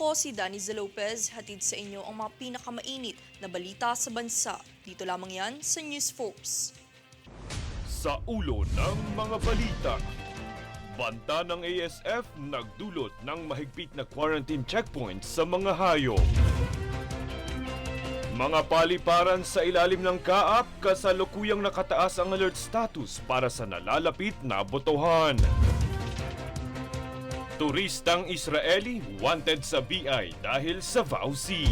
Ako si Daniza Lopez, hatid sa inyo ang mga pinakamainit na balita sa bansa. Dito lamang yan sa News Force. Sa ulo ng mga balita, banta ng ASF nagdulot ng mahigpit na quarantine checkpoints sa mga hayop. Mga paliparan sa ilalim ng kaap, kasalukuyang nakataas ang alert status para sa nalalapit na botohan. Turistang Israeli wanted sa BI dahil sa vowsy.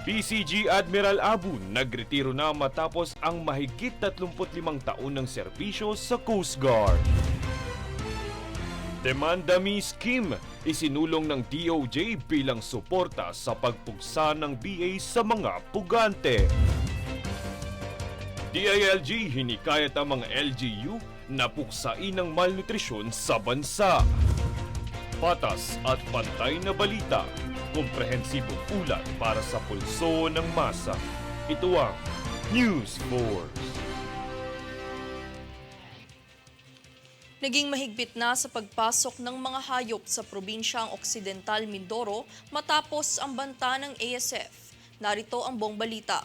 PCG Admiral Abu nagretiro na matapos ang mahigit 35 taon ng serbisyo sa Coast Guard. Demanda Miss Kim isinulong ng DOJ bilang suporta sa pagpugsa ng BA sa mga pugante. DILG hinikayat ang mga LGU na puksain ang malnutrisyon sa bansa. Patas at pantay na balita, komprehensibong ulat para sa pulso ng masa. Ito ang News Force. Naging mahigpit na sa pagpasok ng mga hayop sa probinsyang Occidental Mindoro matapos ang banta ng ASF. Narito ang buong balita.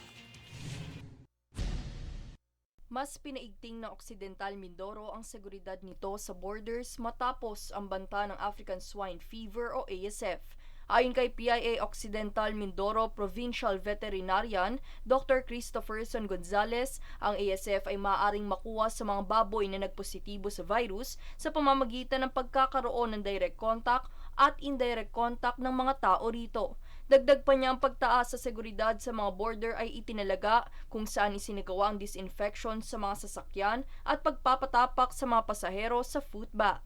Mas pinaigting ng Occidental Mindoro ang seguridad nito sa borders matapos ang banta ng African Swine Fever o ASF. Ayon kay PIA Occidental Mindoro Provincial Veterinarian Dr. Christopherson Gonzales, ang ASF ay maaaring makuha sa mga baboy na nagpositibo sa virus sa pamamagitan ng pagkakaroon ng direct contact at indirect contact ng mga tao rito. Dagdag pa niya ang pagtaas sa seguridad sa mga border ay itinalaga kung saan isinagawa ang disinfection sa mga sasakyan at pagpapatapak sa mga pasahero sa footbath.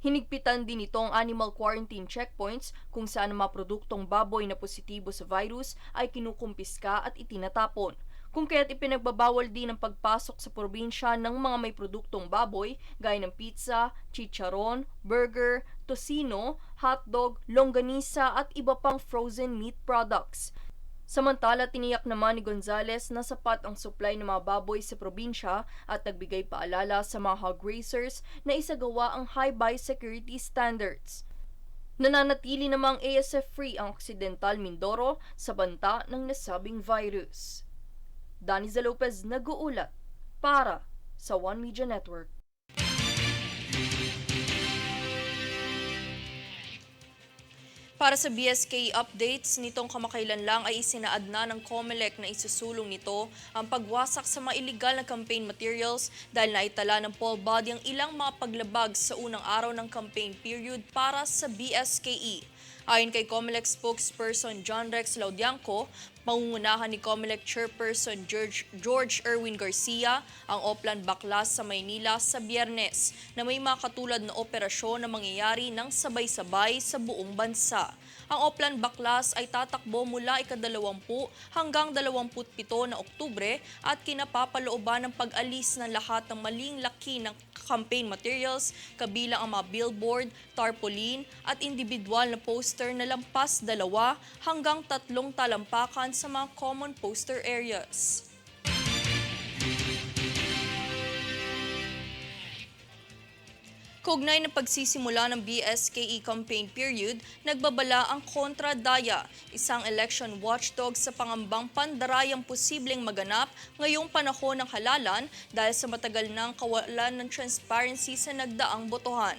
Hinigpitan din ito ang animal quarantine checkpoints kung saan ang mga produktong baboy na positibo sa virus ay kinukumpiska at itinatapon. Kung kaya't ipinagbabawal din ang pagpasok sa probinsya ng mga may produktong baboy gaya ng pizza, chicharon, burger, tocino, hotdog, longganisa at iba pang frozen meat products. Samantala, tiniyak naman ni Gonzales na sapat ang supply ng mga baboy sa probinsya at nagbigay paalala sa mga hog raisers na isagawa ang high biosecurity standards. Nananatili namang ASF-free ang Occidental Mindoro sa banta ng nasabing virus. Daniza Lopez nag-uulat para sa One Media Network. Para sa BSK updates, nitong kamakailan lang ay isinaad na ng COMELEC na isusulong nito ang pagwasak sa mga illegal na campaign materials dahil naitala ng poll body ang ilang mga paglabag sa unang araw ng campaign period para sa BSKE. Ayon kay COMELEC spokesperson John Rex Laudianco, pangungunahan ni COMELEC Chairperson George Erwin Garcia ang Oplan Baklas sa Maynila sa Biyernes na may mga katulad na operasyon na mangyayari ng sabay-sabay sa buong bansa. Ang Oplan Baklas ay tatakbo mula ika-20 hanggang 27 na Oktubre at kinapapalooban ng pag-alis ng lahat ng maling laki ng campaign materials kabilang ang mga billboard, tarpaulin at individual na poster na lampas 2 hanggang 3 talampakan sa mga common poster areas. Kaugnay ng pagsisimula ng BSKE campaign period, nagbabala ang Kontra Daya, isang election watchdog sa pangambang pandarayang posibleng maganap ngayong panahon ng halalan dahil sa matagal ng kawalan ng transparency sa nagdaang botohan.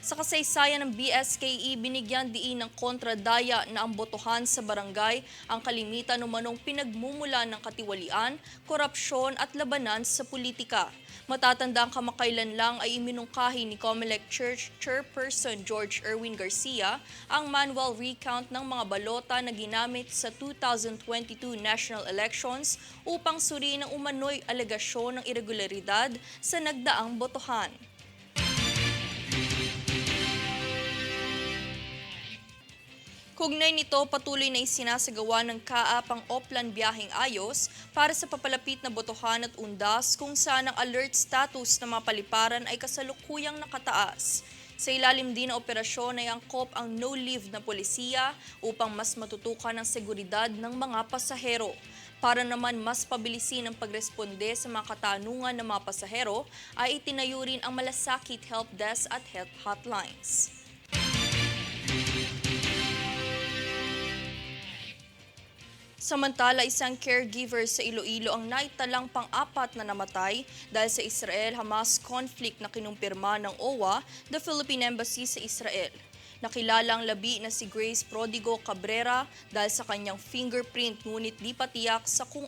Sa kasaysayan ng BSKE, binigyan diin ng Kontra Daya na ang botohan sa barangay ang kalimitan umanong pinagmumulan ng katiwalian, korupsyon at labanan sa politika. Matatandang kamakailan lang ay iminungkahi ni COMELEC Church Chairperson George Erwin Garcia ang manual recount ng mga balota na ginamit sa 2022 national elections upang suriin ang umano'y alegasyon ng irregularidad sa nagdaang botohan. Kaugnay nito, patuloy na isinasagawa ng CAAP ang Oplan Biyaheng Ayos para sa papalapit na botohan at undas kung saan ang alert status ng mga paliparan ay kasalukuyang nakataas. Sa ilalim din ng operasyon ay angkop ang no-leave na polisiya upang mas matutukan ang seguridad ng mga pasahero. Para naman mas pabilisin ang pagresponde sa mga katanungan ng mga pasahero, ay itinayo rin ang malasakit help desk at health hotlines. Samantala, isang caregiver sa Iloilo ang naitalang pang-apat na namatay dahil sa Israel-Hamas conflict na kinumpirma ng OWA, the Philippine Embassy sa Israel. Nakilala ang labi na si Grace Prodigo Cabrera dahil sa kanyang fingerprint ngunit di patiyak sa kung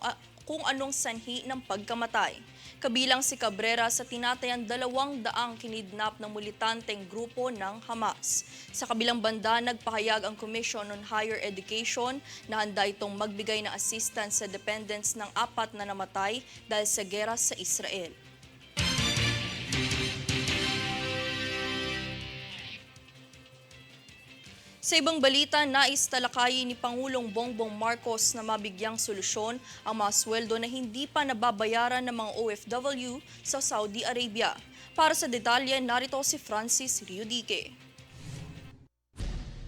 anong sanhi ng pagkamatay. Kabilang si Cabrera sa tinatayang 200 kinidnap ng militanteng grupo ng Hamas. Sa kabilang banda, nagpahayag ang Commission on Higher Education na handa itong magbigay ng assistance sa dependents ng 4 na namatay dahil sa gera sa Israel. Sa ibang balita, nais talakayin ni Pangulong Bongbong Marcos na mabigyang solusyon ang mga sweldo na hindi pa nababayaran ng mga OFW sa Saudi Arabia. Para sa detalye, narito si Francis Riudique.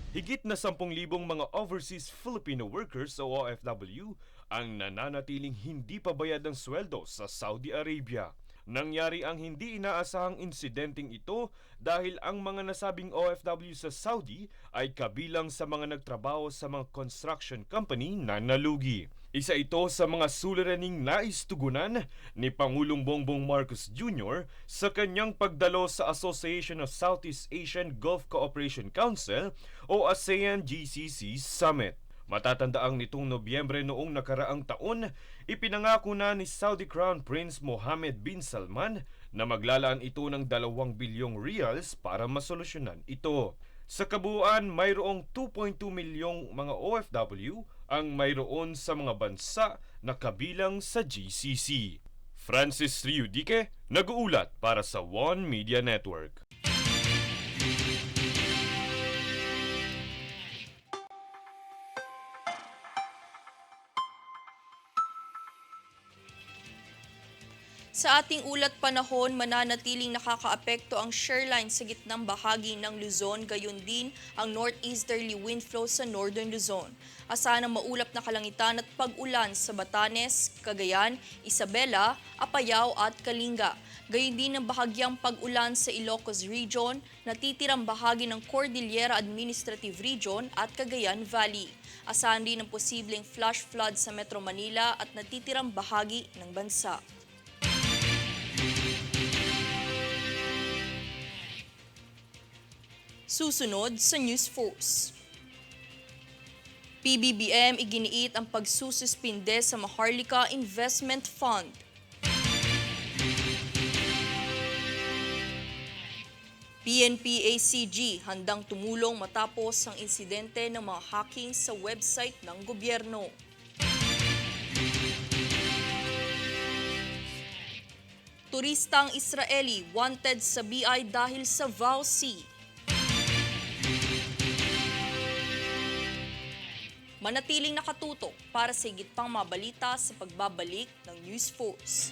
Higit na 10,000 mga overseas Filipino workers o OFW ang nananatiling hindi pa bayad ng sweldo sa Saudi Arabia. Nangyari ang hindi inaasahang insidenteng ito dahil ang mga nasabing OFW sa Saudi ay kabilang sa mga nagtrabaho sa mga construction company na nalugi. Isa ito sa mga suliraning nais tugunan ni Pangulong Bongbong Marcos Jr. sa kanyang pagdalo sa Association of Southeast Asian Gulf Cooperation Council o ASEAN-GCC Summit. Matatandaang nitong Nobyembre noong nakaraang taon, ipinangako na ni Saudi Crown Prince Mohammed bin Salman na maglalaan ito ng 2 bilyong riyals para masolusyonan ito. Sa kabuuan, mayroong 2.2 milyong mga OFW ang mayroon sa mga bansa na kabilang sa GCC. Francis Riudique, nag-uulat para sa One Media Network. Sa ating ulat panahon, mananatiling nakakaapekto ang shoreline sa gitnang bahagi ng Luzon, gayon din ang northeasterly wind flow sa northern Luzon. Asahan ang maulap na kalangitan at pag-ulan sa Batanes, Cagayan, Isabela, Apayao at Kalinga. Gayon din ang bahagyang pag-ulan sa Ilocos Region, natitirang bahagi ng Cordillera Administrative Region at Cagayan Valley. Asahan din ang posibleng flash flood sa Metro Manila at natitirang bahagi ng bansa. Susunod sa News Force. PBBM iginiit ang pagsususpinde sa Maharlika Investment Fund. PNP-ACG handang tumulong matapos ang insidente ng mga hacking sa website ng gobyerno. Turistang Israeli wanted sa BI dahil sa VOW Sea. Manatiling nakatutok para sa higit pang mabalita sa pagbabalik ng News Force.